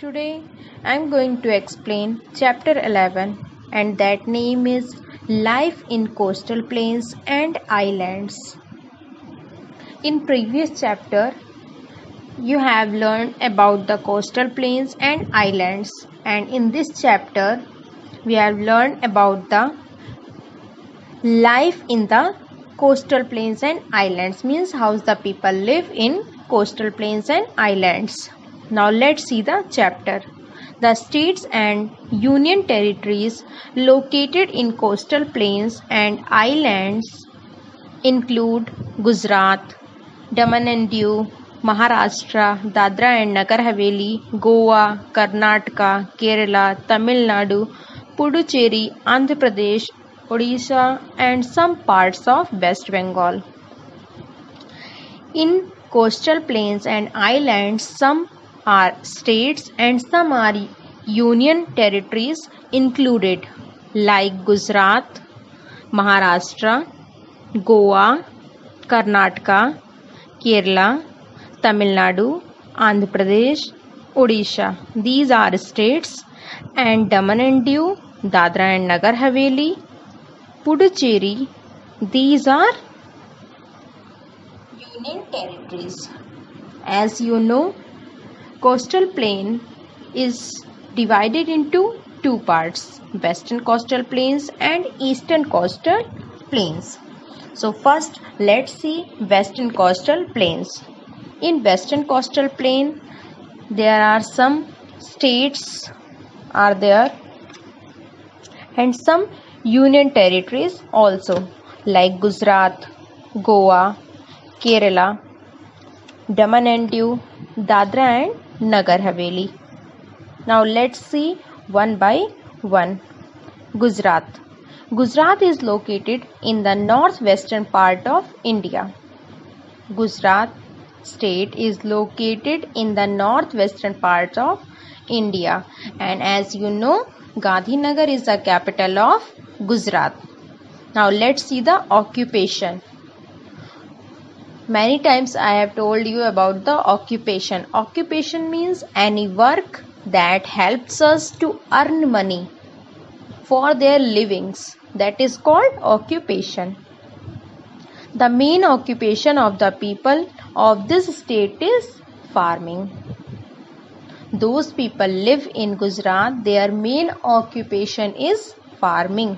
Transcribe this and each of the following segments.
Today I am going to explain chapter 11 and that name is Life in Coastal Plains and Islands. In previous chapter you have learned about the coastal plains and islands, and in this chapter we have learned about the life in the coastal plains and islands, means how the people live in coastal plains and islands. Now let's see the chapter. The states and union territories located in coastal plains and islands include Gujarat, Daman and Diu, Maharashtra, Dadra and Nagar Haveli, Goa, Karnataka, Kerala, Tamil Nadu, Puducherry, Andhra Pradesh, Odisha and some parts of West Bengal. In coastal plains and islands, some are states and some are union territories included, like Gujarat, Maharashtra, Goa, Karnataka, Kerala, Tamil Nadu, Andhra Pradesh, Odisha. These are states, and Daman and Diu, Dadra and Nagar Haveli, Puducherry, these are union territories. As you know, coastal plain is divided into two parts, western coastal plains and eastern coastal plains. So first let's see western coastal plains. In western coastal plain there are some states are there and some union territories also, like Gujarat, Goa, Kerala, Daman and Diu, Dadra and Nagar Haveli. Now let's see one by one. Gujarat. Gujarat is located in the northwestern part of India. Gujarat state is located in the northwestern part of India, and as you know, Gandhinagar is the capital of Gujarat. Now let's see the occupation. Many times I have told you about the occupation. Occupation means any work that helps us to earn money for their livings. That is called occupation. The main occupation of the people of this state is farming. Those people live in Gujarat, their main occupation is farming.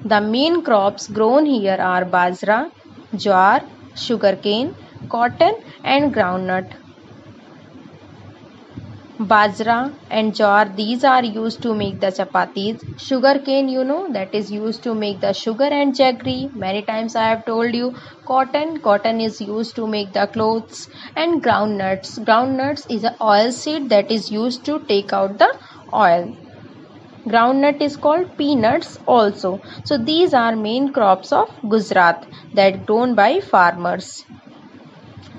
The main crops grown here are bajra, jowar, sugarcane, cotton and groundnut. Bajra and jowar, these are used to make the chapatis. Sugarcane, you know, that is used to make the sugar and jaggery. Many times I have told you. Cotton is used to make the clothes. And groundnuts is an oil seed that is used to take out the oil. Groundnut is called peanuts also. So these are main crops of Gujarat that grown by farmers.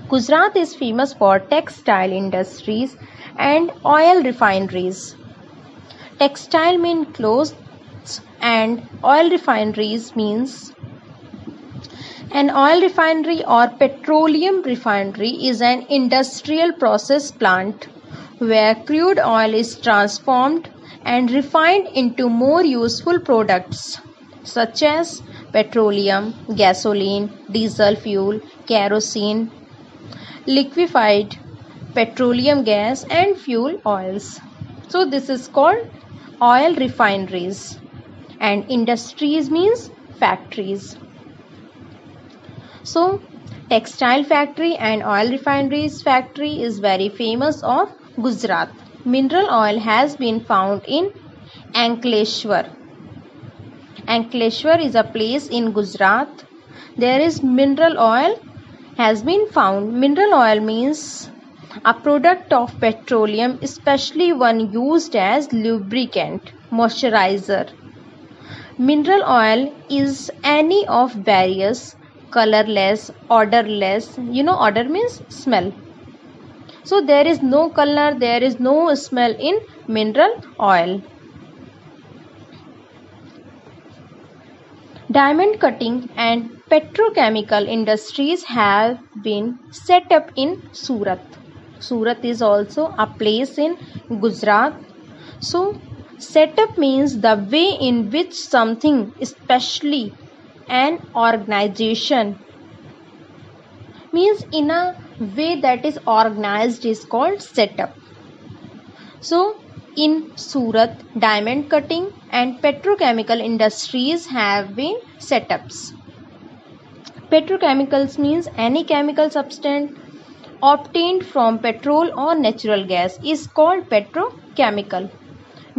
Gujarat is famous for textile industries and oil refineries. Textile mean clothes and oil refineries means an oil refinery or petroleum refinery is an industrial process plant where crude oil is transformed and refined into more useful products such as petroleum, gasoline, diesel fuel, kerosene, liquefied petroleum gas and fuel oils. So this is called oil refineries, and industries means factories. So textile factory and oil refineries factory is very famous of Gujarat. Mineral oil has been found in Ankleshwar. Ankleshwar is a place in Gujarat. There is mineral oil has been found. Mineral oil means a product of petroleum, especially one used as lubricant, moisturizer. Mineral oil is any of various colorless, odorless. You know, odor means smell. So there is no color, there is no smell in mineral oil. Diamond cutting and petrochemical industries have been set up in Surat. Surat is also a place in Gujarat. So, setup means the way in which something, especially an organization, means in a way that is organized, is called setup. So, in Surat, diamond cutting and petrochemical industries have been setups. Petrochemicals means any chemical substance obtained from petrol or natural gas is called petrochemical.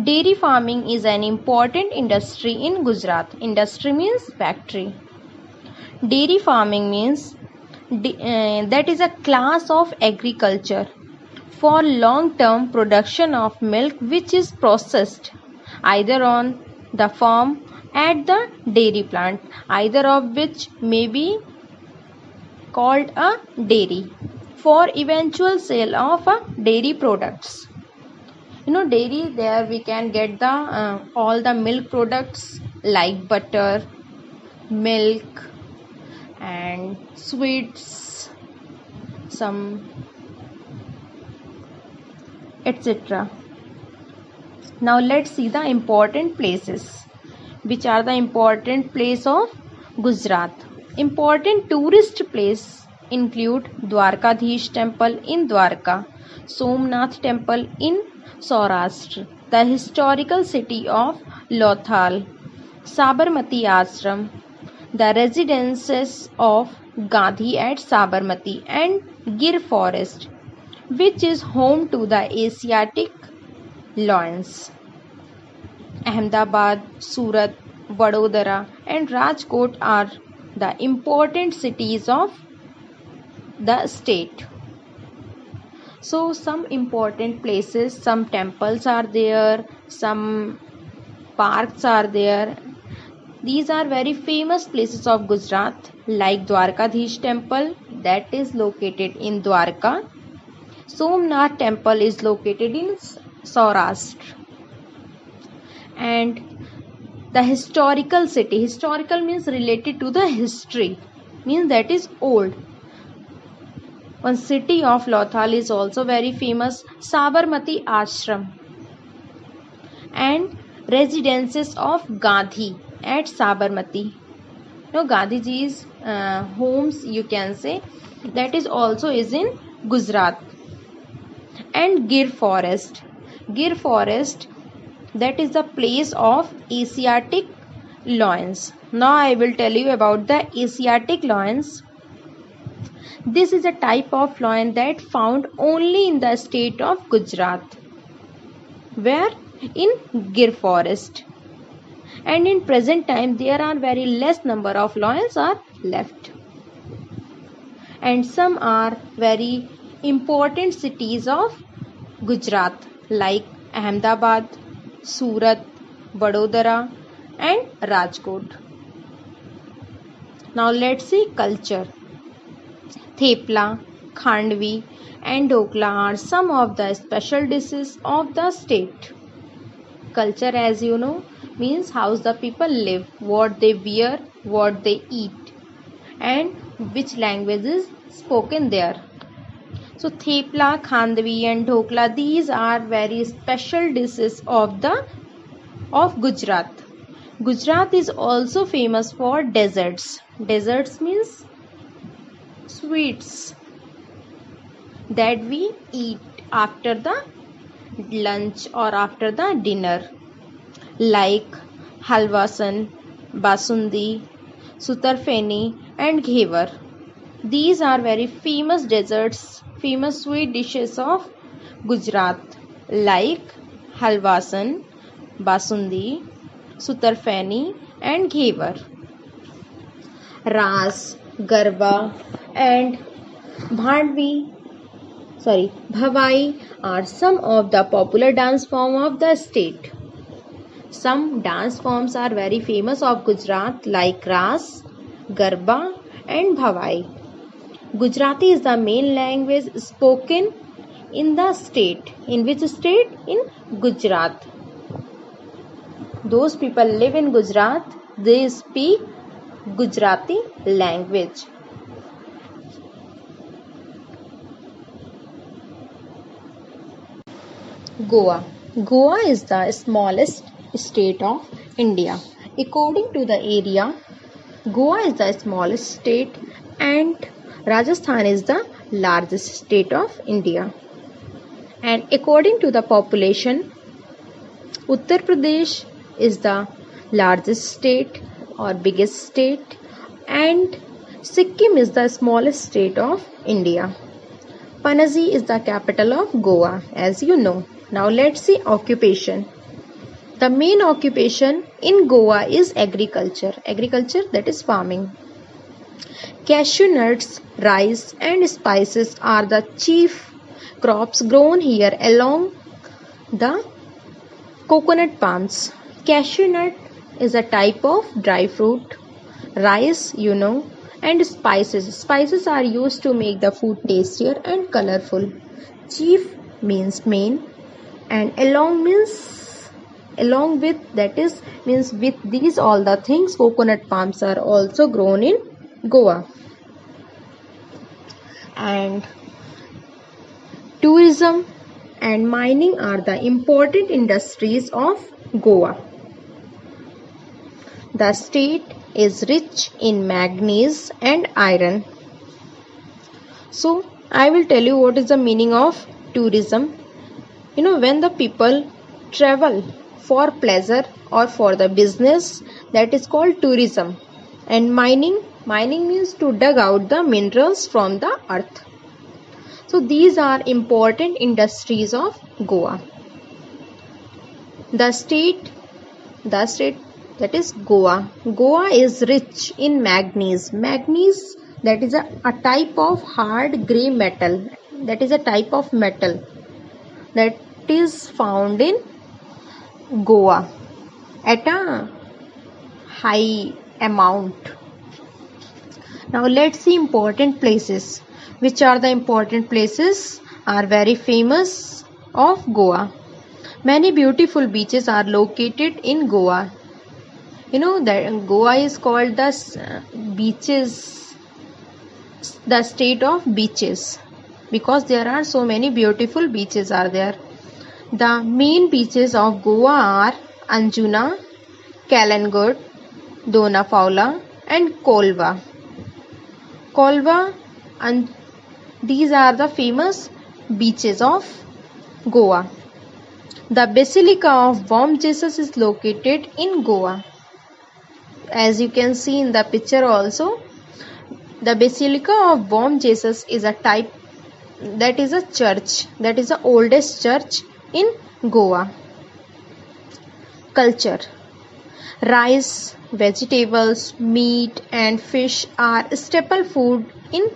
Dairy farming is an important industry in Gujarat. Industry means factory. Dairy farming means that is a class of agriculture for long-term production of milk which is processed either on the farm at the dairy plant, either of which may be called a dairy, for eventual sale of dairy products. Dairy, there we can get the all the milk products like butter, milk and sweets, some etc. Now let's see the important places. Which are the important place of Gujarat? Important tourist place include Dwarkadhish temple in Dwarka, Somnath temple in Saurashtra, the historical city of Lothal, Sabarmati Ashram, the residences of Gandhi at Sabarmati, and Gir Forest, which is home to the Asiatic lions. Ahmedabad, Surat, Vadodara and Rajkot are the important cities of the state. So some important places, some temples are there, some parks are there. These are very famous places of Gujarat, like Dwarkadhish temple that is located in Dwarka. Somnath temple is located in Saurashtra. And the historical city, historical means related to the history, means that is old. One city of Lothal is also very famous, Sabarmati Ashram, and residences of Gandhi at Sabarmati. Now Gandhiji's homes, you can say, that is also is in Gujarat. And Gir Forest. Gir Forest, that is the place of Asiatic lions. Now I will tell you about the Asiatic lions. This is a type of lion that found only in the state of Gujarat. Where? In Gir Forest. And in present time there are very less number of lions are left. And some are very important cities of Gujarat like Ahmedabad, Surat, Vadodara and Rajkot. Now let's see culture. Thepla, Khandvi and Dokla are some of the special dishes of the state. Culture, as you know, means how the people live, what they wear, what they eat and which language is spoken there. So Thepla, Khandvi and Dokla, these are very special dishes of Gujarat. Gujarat is also famous for desserts. Desserts means sweets that we eat after the lunch or after the dinner, like halwasan, basundi, sutarfeni and ghevar. These are very famous desserts, famous sweet dishes of Gujarat, like halwasan, basundi, sutarfeni and ghevar. Ras, Garba and Bhavai are some of the popular dance forms of the state. Some dance forms are very famous of Gujarat like Ras, Garba and Bhavai. Gujarati is the main language spoken in the state. In which state? In Gujarat. Those people live in Gujarat, they speak Gujarati language. Goa. Goa is the smallest state of India. According to the area, Goa is the smallest state and Rajasthan is the largest state of India. And according to the population, Uttar Pradesh is the largest state or biggest state and Sikkim is the smallest state of India. Panaji is the capital of Goa, as you know. Now let's see occupation. The main occupation in Goa is agriculture. Agriculture, that is farming. Cashew nuts, rice and spices are the chief crops grown here along the coconut palms. Cashew nut is a type of dry fruit. Rice, you know, and spices. Spices are used to make the food tastier and colorful. Chief means main and along with, that is means with these all the things, coconut palms are also grown in Goa. And tourism and mining are the important industries of Goa. The state is rich in manganese and iron. So I will tell you what is the meaning of tourism. You know, when the people travel for pleasure or for the business, that is called tourism. And mining means to dig out the minerals from the earth. So these are important industries of Goa. The state that is Goa. Goa is rich in manganese. Manganese, that is a type of hard grey metal. That is a type of metal that is found in Goa at a high amount. Now let's see important places. Which are the important places are very famous of Goa. Many beautiful beaches are located in Goa. You know that Goa is called the state of beaches, because there are so many beautiful beaches are there. The main beaches of Goa are Anjuna, Calangute, Donapaula and Kolva. And these are the famous beaches of Goa. The Basilica of Bom Jesus is located in Goa. As you can see in the picture also, the Basilica of Bom Jesus is a type, that is a church, that is the oldest church in Goa. Culture. Rice, vegetables, meat and fish are staple food in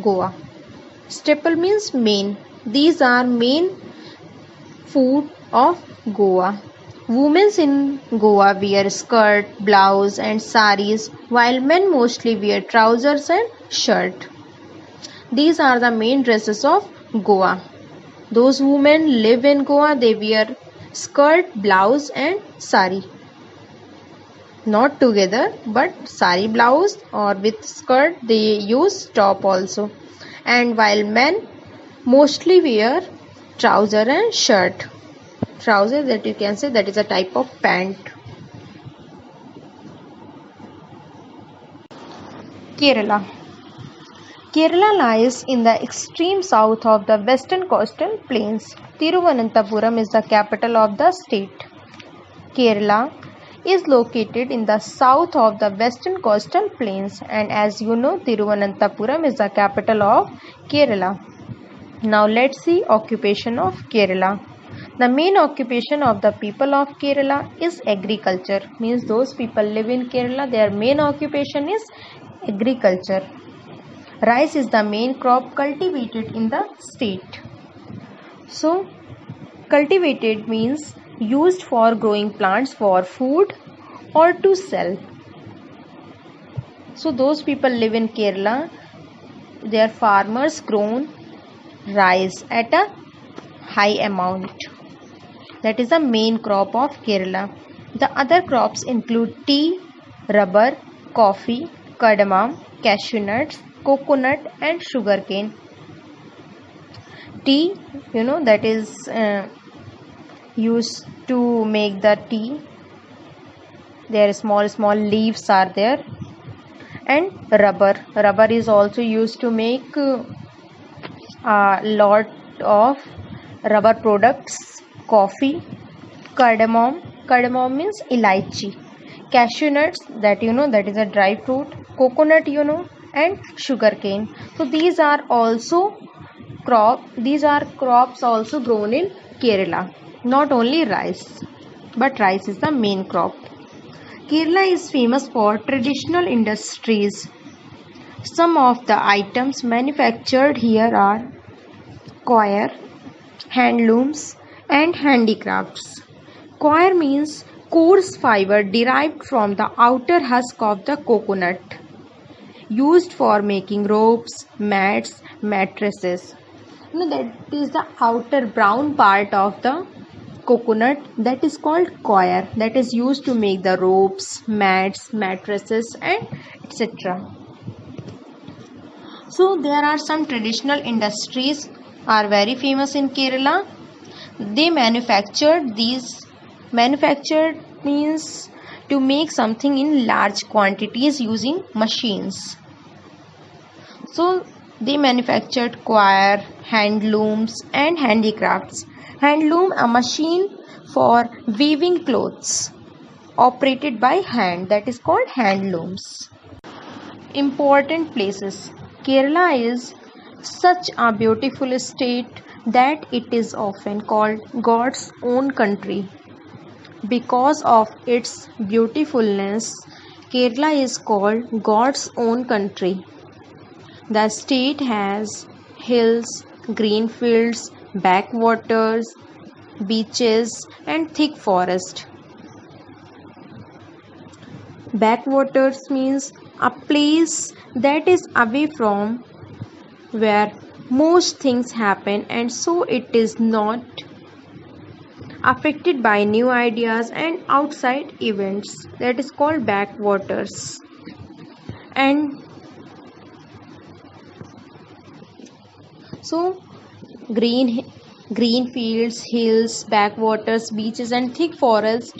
Goa. Staple means main. These are main food of Goa. Women in Goa wear skirt, blouse and saris, while men mostly wear trousers and shirt. These are the main dresses of Goa. Those women live in Goa, they wear skirt, blouse and sari. Not together, but sari blouse or with skirt they use top also. And while men mostly wear trouser and shirt. Trouser, that you can say, that is a type of pant. Kerala. Kerala lies in the extreme south of the western coastal plains. Thiruvananthapuram is the capital of the state. Kerala is located in the south of the western coastal plains, and as you know, Thiruvananthapuram is the capital of Kerala. Now let's see occupation of Kerala. The main occupation of the people of Kerala is agriculture. Means those people live in Kerala, their main occupation is agriculture. Rice is the main crop cultivated in the state. So cultivated means used for growing plants for food or to sell. So those people live in Kerala, their farmers grown rice at a high amount. That is the main crop of Kerala. The other crops include tea, rubber, coffee, cardamom, cashew nuts, coconut and sugarcane. Tea, you know, that is used to make the tea. Their small leaves are there. And rubber is also used to make a lot of rubber products. Coffee, cardamom means elaichi, cashew nuts, that that is a dry fruit, coconut, and sugarcane. So these are crops also grown in Kerala. Not only rice, but rice is the main crop. Kerala is famous for traditional industries. Some of the items manufactured here are coir, handlooms, and handicrafts. Coir means coarse fiber derived from the outer husk of the coconut, used for making ropes, mats, mattresses. That is the outer brown part of the coconut, that is called coir, that is used to make the ropes, mats, mattresses, and etc. So there are some traditional industries are very famous in Kerala. They manufactured means to make something in large quantities using machines. So they manufactured coir, handlooms, and handicrafts. Handloom, a machine for weaving clothes operated by hand, that is called handlooms. Important places. Kerala is such a beautiful state that it is often called God's own country. Because of its beautifulness, Kerala is called God's own country. The state has hills, green fields, backwaters, beaches, and thick forest. Backwaters means a place that is away from where most things happen, and so it is not affected by new ideas and outside events. That is called backwaters. And so green fields, hills, backwaters, beaches, and thick forest,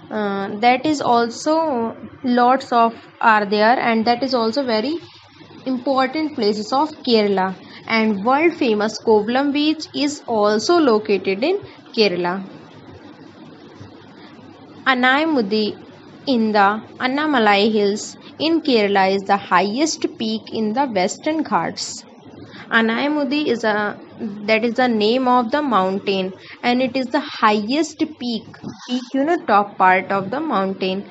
that is also lots of are there, and that is also very important places of Kerala. And world famous Kovalam beach is also located in Kerala. Anaimudi in the Annamalai hills in Kerala is the highest peak in the Western Ghats. Anaimudi is the name of the mountain, and it is the highest peak, top part of the mountain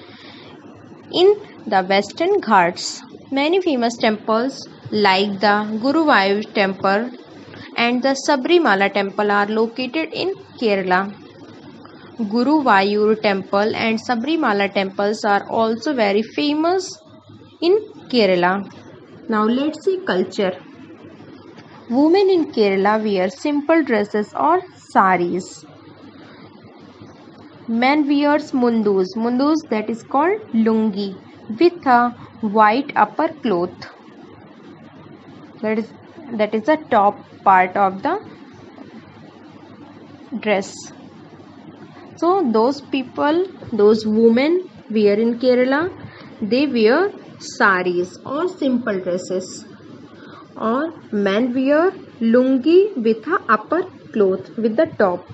in the Western Ghats. Many famous temples like the Guruvayur temple and the Sabrimala temple are located in Kerala. Guruvayur temple and Sabrimala temples are also very famous in Kerala. Now let's see culture. Women in Kerala wear simple dresses or saris. Men wears mundus. Mundus, that is called lungi, with a white upper cloth. That is the top part of the dress. So those women wear in Kerala, they wear saris or simple dresses. Or men wear lungi with a upper cloth with the top.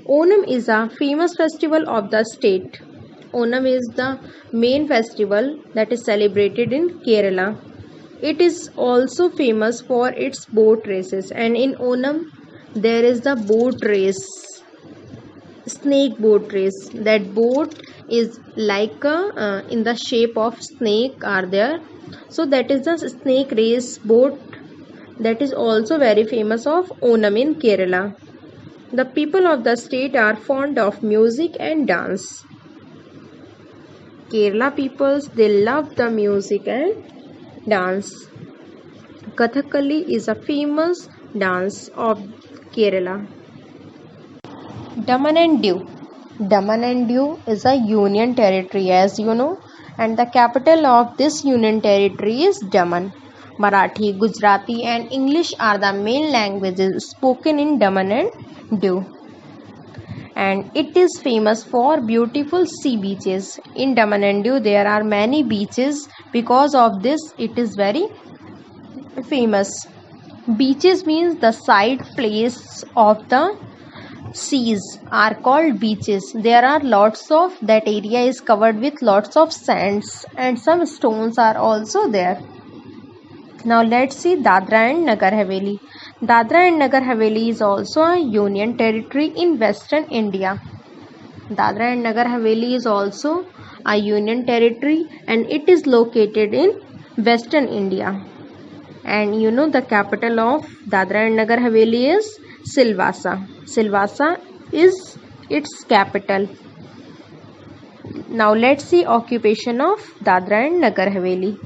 Onam is a famous festival of the state. Onam is the main festival that is celebrated in Kerala. It is also famous for its boat races, and in Onam there is the boat race, snake boat race. That boat is like in the shape of snake are there. So that is the snake race boat that is also very famous of Onam in Kerala. The people of the state are fond of music and dance. Kerala peoples, they love the music and dance. Kathakali is a famous dance of Kerala. Daman and Diu. Daman and Diu is a union territory, as you know, and the capital of this union territory is Daman. Marathi, Gujarati, and English are the main languages spoken in Daman and Diu. and it is famous for beautiful sea beaches. In Daman and Diu there are many beaches. Because of this it is very famous. Beaches means the side place of the seas are called beaches. There are lots of that area is covered with lots of sands and some stones are also there. Now let's see Dadra and Nagar Haveli. Dadra and Nagar Haveli is also a union territory in Western India. Dadra and Nagar Haveli is also a union territory and it is located in Western India. And you know the capital of Dadra and Nagar Haveli is Silvassa. Silvassa is its capital. Now let's see occupation of Dadra and Nagar Haveli.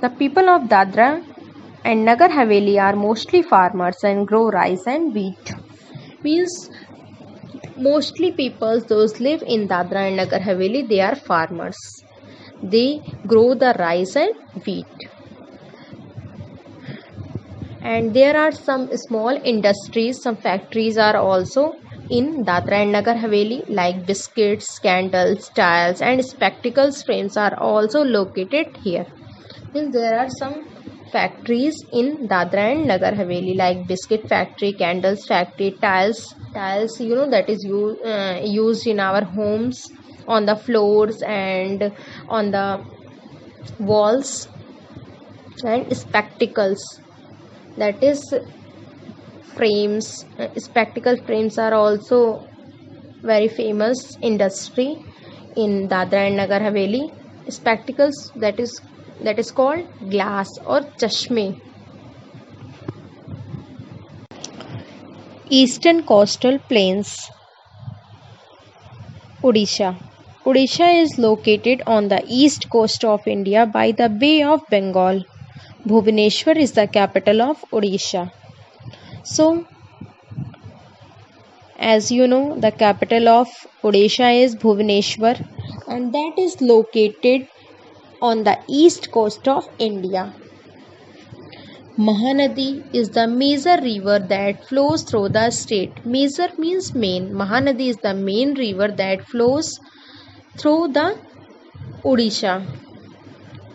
The people of Dadra and Nagar Haveli are mostly farmers and grow rice and wheat. Means mostly people those live in Dadra and Nagar Haveli, they are farmers. They grow the rice and wheat. And there are some small industries, some factories are also in Dadra and Nagar Haveli like biscuits, candles, tiles and spectacles frames are also located here. Means there are some factories in Dadra and Nagar Haveli like biscuit factory, candles factory, tiles you know that is used in our homes on the floors and on the walls, and spectacles that is frames. Spectacle frames are also very famous industry in Dadra and Nagar Haveli. Spectacles that is called glass or chashme. Eastern coastal plains. Odisha. Odisha is located on the east coast of India by the Bay of Bengal. Bhubaneswar is the capital of Odisha. So, as you know, the capital of Odisha is Bhubaneswar and that is located on the east coast of India. Mahanadi is the major river that flows through the state. Major means main. Mahanadi is the main river that flows through the Odisha.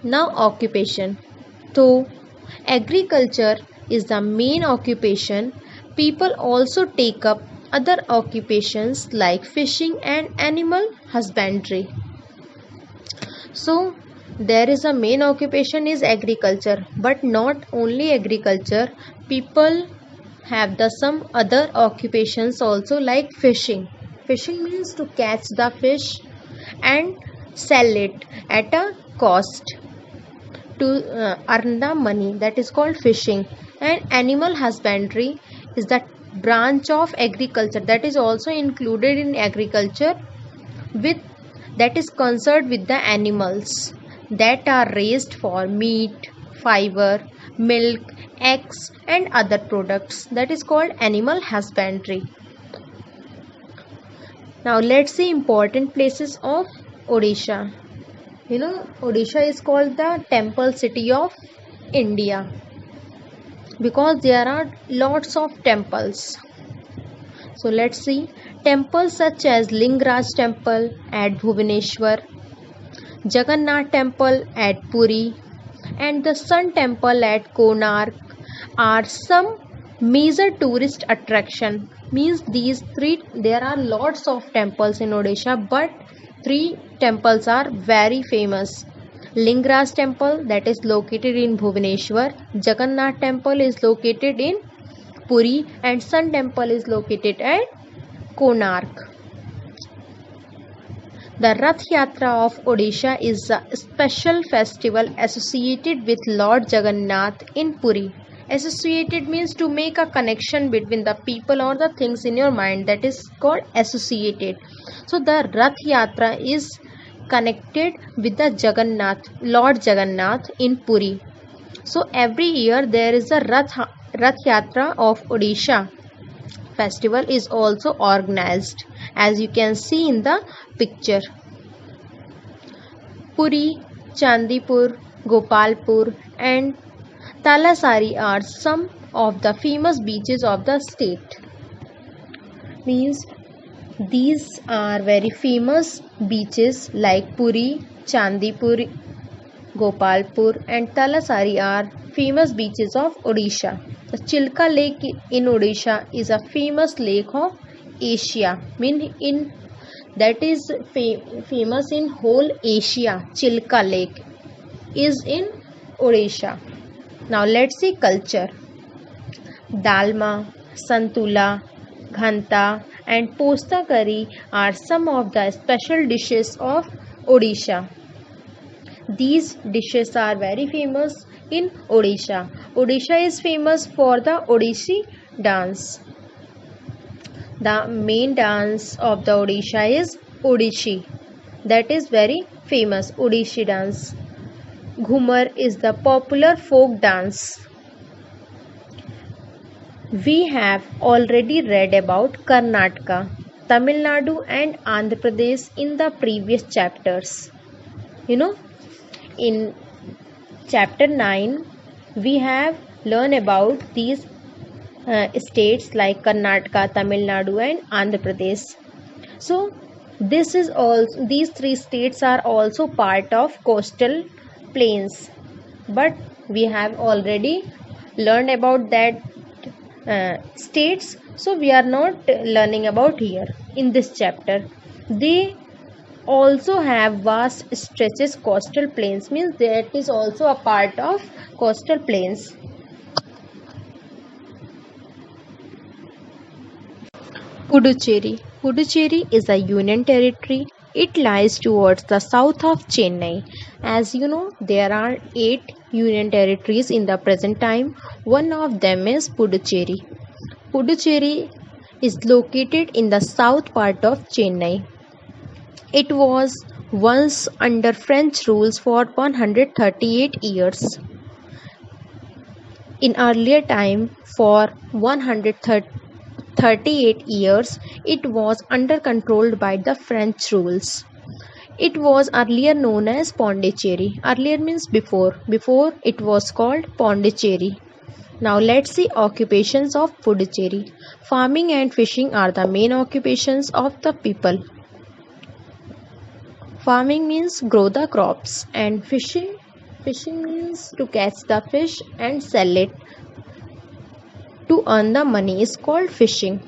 Now occupation. Though agriculture is the main occupation, people also take up other occupations like fishing and animal husbandry. So there is a main occupation is agriculture, but not only agriculture, people have the some other occupations also like fishing. Fishing means to catch the fish and sell it at a cost to earn the money, that is called fishing. And animal husbandry is that branch of agriculture that is also included in agriculture with that is concerned with the animals that are raised for meat, fiber, milk, eggs and other products, that is called animal husbandry. Now let's see important places of Odisha. You know, Odisha is called the temple city of India because there are lots of temples. So let's see temples such as Lingaraj temple at Bhubaneswar, Jagannath temple at Puri and the Sun temple at Konark are some major tourist attraction. Means these three, there are lots of temples in Odisha but three temples are very famous. Lingaraj temple that is located in Bhubaneswar, Jagannath temple is located in Puri and Sun temple is located at Konark. The Rath Yatra of Odisha is a special festival associated with Lord Jagannath in Puri. Associated means to make a connection between the people or the things in your mind, that is called associated. So the Rath Yatra is connected with the Jagannath, Lord Jagannath in Puri. So every year there is a Rath Yatra of Odisha. Festival is also organized as you can see in the picture. Puri, Chandipur, Gopalpur and Talasari are some of the famous beaches of the state. Means These are very famous beaches like Puri, Chandipur, Gopalpur and Talasari are famous beaches of Odisha. The Chilka Lake in Odisha is a famous lake of Asia. That is famous in whole Asia. Chilka Lake is in Odisha. Now let's see culture. Dalma, Santula, Ghanta and Posta curry are some of the special dishes of Odisha. These dishes are very famous in Odisha. Odisha is famous for the Odissi dance. The main dance of the Odisha is Odissi. That is very famous Odissi dance. Ghumar is the popular folk dance. We have already read about Karnataka, Tamil Nadu and Andhra Pradesh in the previous chapters. In chapter 9 we have learned about these states like Karnataka, Tamil Nadu and Andhra Pradesh. So these three states are also part of coastal plains, but we have already learned about that states, so we are not learning about here in this chapter. They also have vast stretches coastal plains, means that is also a part of coastal plains. Puducherry is a union territory. It lies towards the south of Chennai. As you know, there are 8 union territories in the present time. One of them is Puducherry. Puducherry is located in the south part of Chennai. It was once under French rules for 138 years. In earlier time, for 138 years, it was under controlled by the French rules. It was earlier known as Pondicherry. Earlier means before. Before it was called Pondicherry. Now let's see occupations of Puducherry. Farming and fishing are the main occupations of the people. Farming means grow the crops, and fishing means to catch the fish and sell it to earn the money is called fishing.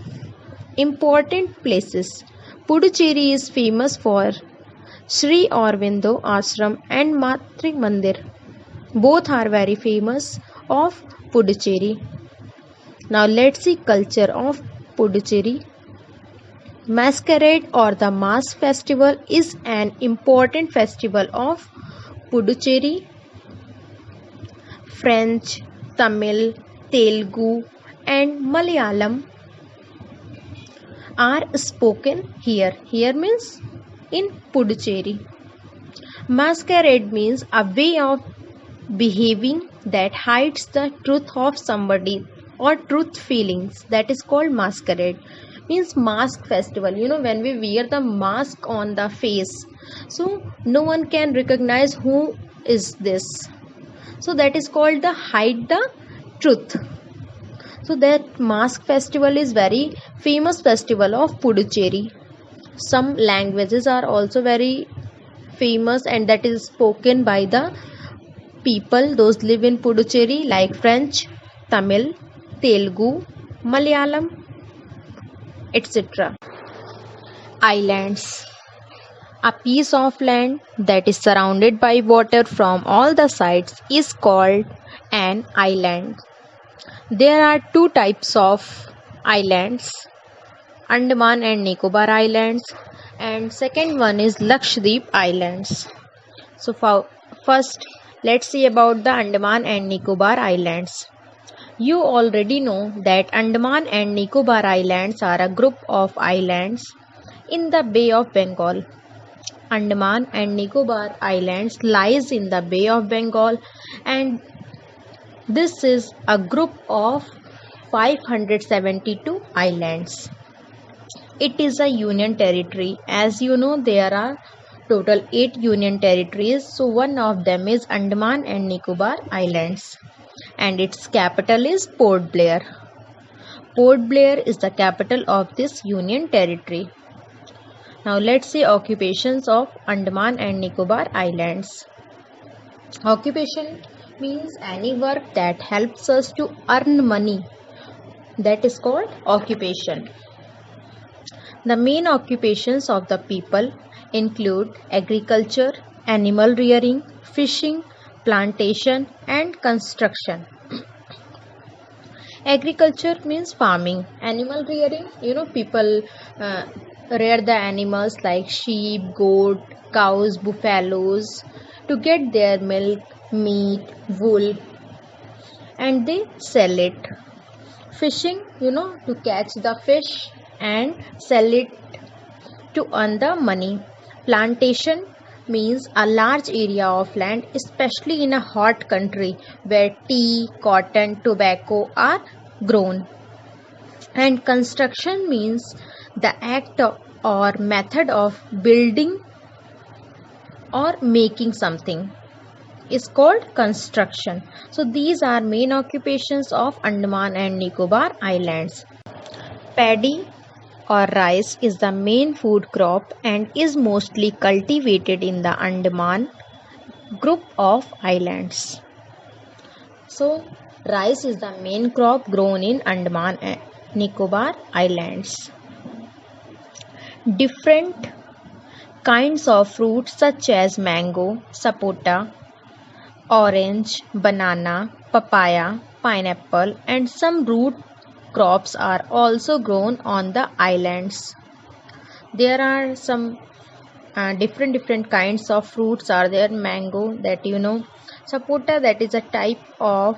Important places. Puducherry is famous for Sri Aurobindo Ashram and Matri Mandir. Both are very famous of Puducherry. Now let's see culture of Puducherry. Masquerade or the Mask Festival is an important festival of Puducherry. French, Tamil, Telugu and Malayalam are spoken here. Here means in Puducherry. Masquerade means a way of behaving that hides the truth of somebody or truth feelings. That is called masquerade. Means mask festival, when we wear the mask on the face, so no one can recognize who is this, so that is called the hide the truth. So that mask festival is very famous festival of Puducherry. Some languages are also very famous and that is spoken by the people those live in Puducherry, like French, Tamil, Telugu, Malayalam, etc. Islands. A piece of land that is surrounded by water from all the sides is called an island. There are 2 types of islands, Andaman and Nicobar Islands, and second one is Lakshadweep Islands. So first, let's see about the Andaman and Nicobar Islands. You already know that Andaman and Nicobar Islands are a group of islands in the Bay of Bengal. Andaman and Nicobar Islands lies in the Bay of Bengal, and this is a group of 572 islands. It is a union territory. As you know, there are total 8 union territories. So one of them is Andaman and Nicobar Islands, and its capital is Port Blair. Port Blair is the capital of this union territory. Now let's see occupations of Andaman and Nicobar Islands. Occupation means any work that helps us to earn money. That is called occupation. The main occupations of the people include agriculture, animal rearing, fishing, plantation and construction. Agriculture means farming. Animal rearing, people rear the animals like sheep, goat, cows, buffaloes to get their milk, meat, wool, and they sell it. Fishing, to catch the fish and sell it to earn the money. Plantation means a large area of land, especially in a hot country where tea, cotton, tobacco are grown. And construction means the act or method of building or making something is called construction. So these are main occupations of Andaman and Nicobar Islands. Paddy or rice is the main food crop and is mostly cultivated in the Andaman group of islands. So rice is the main crop grown in Andaman and Nicobar Islands. Different kinds of fruits such as mango, sapota, orange, banana, papaya, pineapple and some root crops are also grown on the islands. There are some different kinds of fruits are there. Mango, that sapota, that is a type of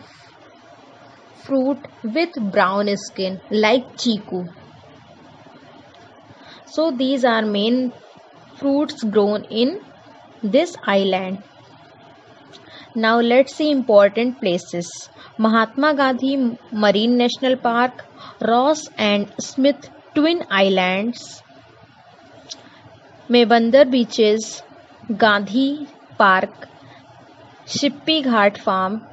fruit with brown skin like chiku. So these are main fruits grown in this island. Now let's see important places. Mahatma Gandhi Marine National Park, Ross and Smith Twin Islands, Mebandar Beaches, Gandhi Park, Shippy Ghat Farm,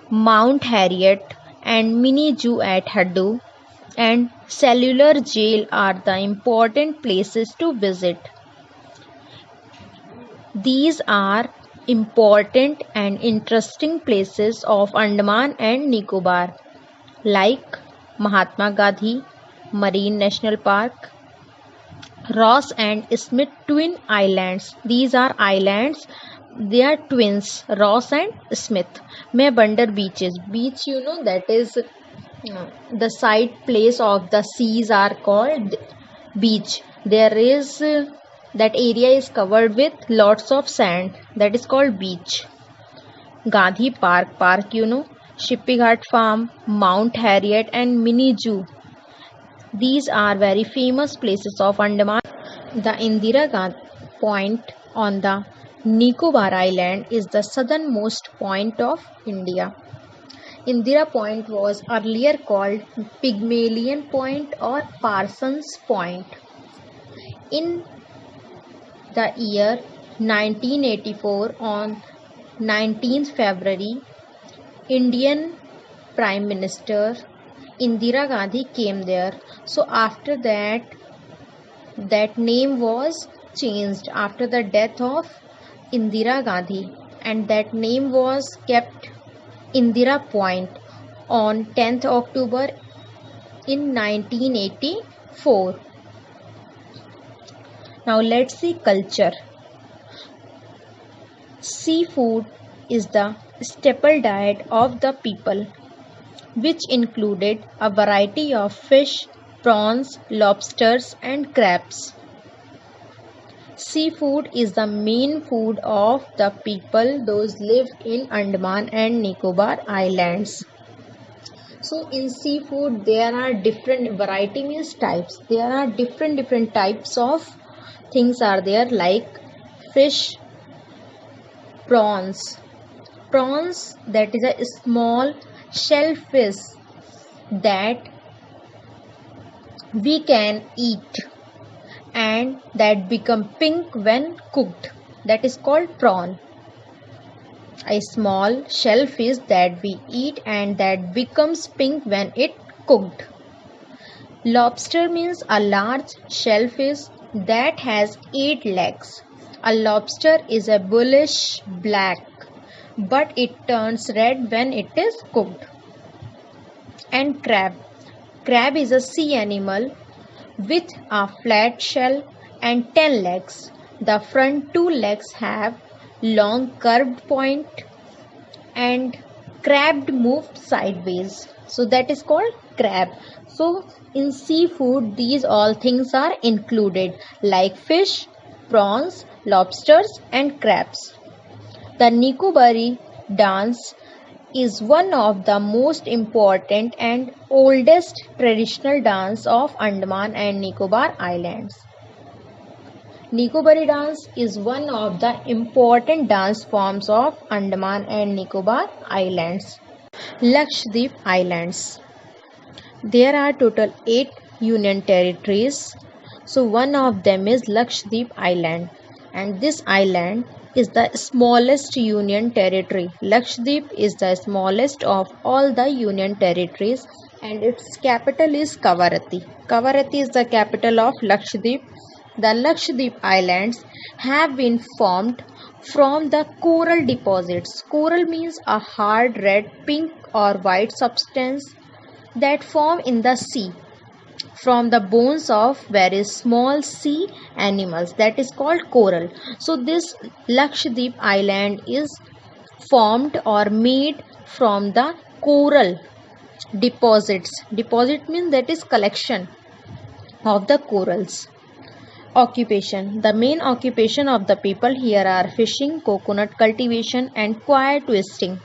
Mount Harriet and Mini Zoo at Haddu and Cellular Jail are the important places to visit. These are important and interesting places of Andaman and Nicobar like Mahatma Gandhi Marine National Park, Ross and Smith Twin Islands. These are islands, they are twins, Ross and Smith. Mebandar Beaches. Beach, that is the side place of the seas are called beach. There is that area is covered with lots of sand, that is called beach. Gandhi Park, Shippy Ghat Farm, Mount Harriet and Mini Zoo. These are very famous places of Andaman. The Indira Gandhi Point on the Nicobar Island is the southernmost point of India. Indira Point was earlier called Pygmalion Point or Parsons Point. In the year 1984, on 19th February, Indian Prime Minister Indira Gandhi came there. So after that name was changed after the death of Indira Gandhi, and that name was kept Indira Point on 10th October in 1984. Now let's see culture. Seafood is the staple diet of the people, which included a variety of fish, prawns, lobsters and crabs. Seafood is the main food of the people those live in Andaman and Nicobar Islands. So in seafood there are different variety means types. There are different types of things are there like fish, prawns. Prawns, that is a small shellfish that we can eat and that become pink when cooked, that is called prawn. A small shellfish that we eat and that becomes pink when it cooked. Lobster means a large shellfish that has 8 legs. A lobster is a bluish black, but it turns red when it is cooked. And crab. Crab is a sea animal with a flat shell and 10 legs. The front 2 legs have long curved point and crab move sideways. So that is called crab. So in seafood these all things are included like fish, prawns, lobsters and crabs. The Nikobari dance is one of the most important and oldest traditional dance of Andaman and Nicobar Islands. Nikobari dance is one of the important dance forms of Andaman and Nicobar Islands. Lakshadweep Islands. There are total 8 union territories. So one of them is Lakshadweep Island, and this island is the smallest union territory. Lakshadweep is the smallest of all the union territories and its capital is Kavarati. Kavarati is the capital of Lakshadweep. The Lakshadweep Islands have been formed from the coral deposits. Coral means a hard red, pink or white substance that form in the sea from the bones of very small sea animals, that is called coral. So this Lakshadweep island is formed or made from the coral deposits. Deposit means that is collection of the corals. Occupation. The main occupation of the people here are fishing, coconut cultivation and coir twisting.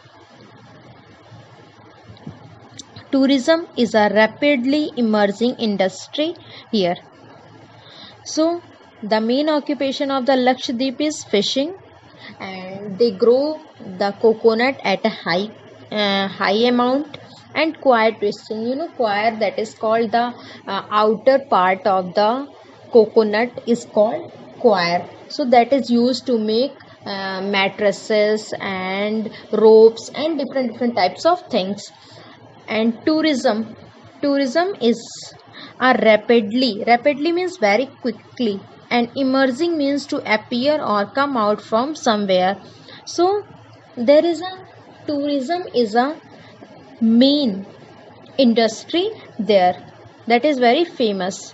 Tourism is a rapidly emerging industry here. So the main occupation of the Lakshadweep is fishing, and they grow the coconut at a high amount, and coir twisting. You know, coir, that is called the outer part of the coconut is called coir. So that is used to make mattresses and ropes and different types of things. And tourism is a rapidly means very quickly, and emerging means to appear or come out from somewhere. So there is a tourism is a main industry there that is very famous.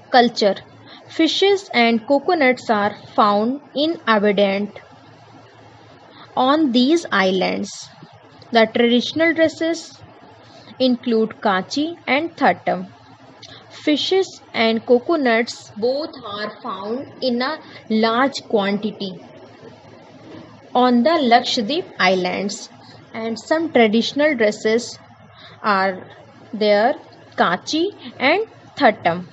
Culture. Fishes and coconuts are found in abundance on these islands. The traditional dresses include kachi and thattam. Fishes and coconuts both are found in a large quantity on the Lakshadweep Islands, and some traditional dresses are there, kachi and thattam.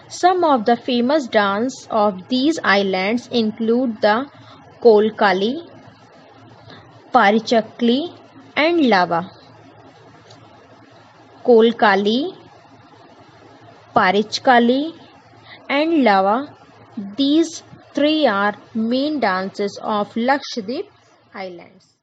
Some of the famous dance of these islands include the Kolkali, Parichakli and Lava. Kolkali, Parichkali and Lava, these three are main dances of Lakshadweep Islands.